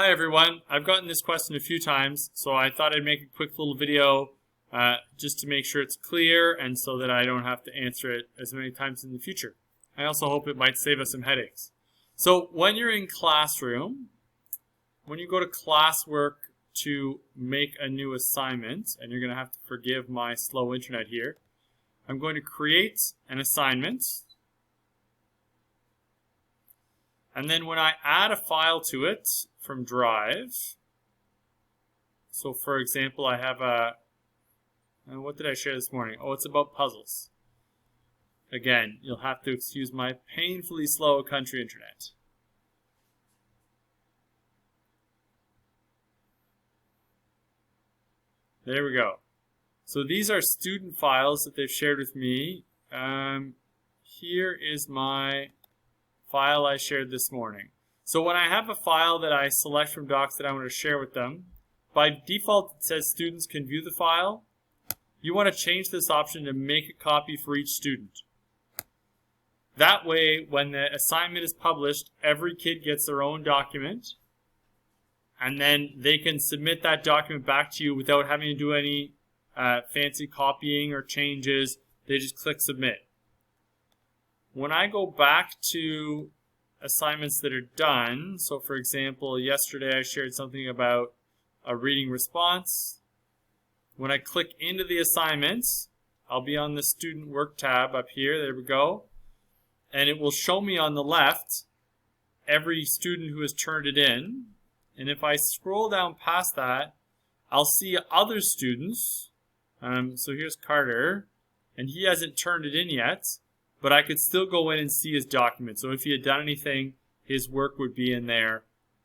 Hi everyone, I've gotten this question a few times, so I thought I'd make a quick little video just to make sure it's clear and so that I don't have to answer it as many times in the future. I also hope it might save us some headaches. So when you're in Classroom, when you go to classwork to make a new assignment, and you're going to have to forgive my slow internet here, I'm going to create an assignment. And then when I add a file to it from Drive, so for example, I have what did I share this morning? Oh, it's about puzzles. Again, you'll have to excuse my painfully slow country internet. There we go. So these are student files that they've shared with me. Here is my file I shared this morning. So when I have a file that I select from Docs that I want to share with them, by default it says students can view the file. You want to change this option to make a copy for each student. That way, when the assignment is published, every kid gets their own document, and then they can submit that document back to you without having to do any fancy copying or changes. They just click submit. When I go back to assignments that are done, so for example, yesterday I shared something about a reading response. When I click into the assignments, I'll be on the student work tab up here. There we go. And it will show me on the left every student who has turned it in. And if I scroll down past that, I'll see other students. So here's Carter, and he hasn't turned it in yet, but I could still go in and see his document. So if he had done anything, his work would be in there,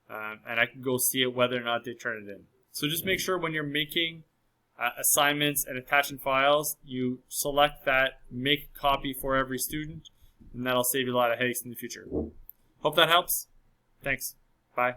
and I could go see it whether or not they turned it in. So just make sure when you're making assignments and attaching files, you select that make a copy for every student, and that'll save you a lot of headaches in the future. Hope that helps. Thanks. Bye.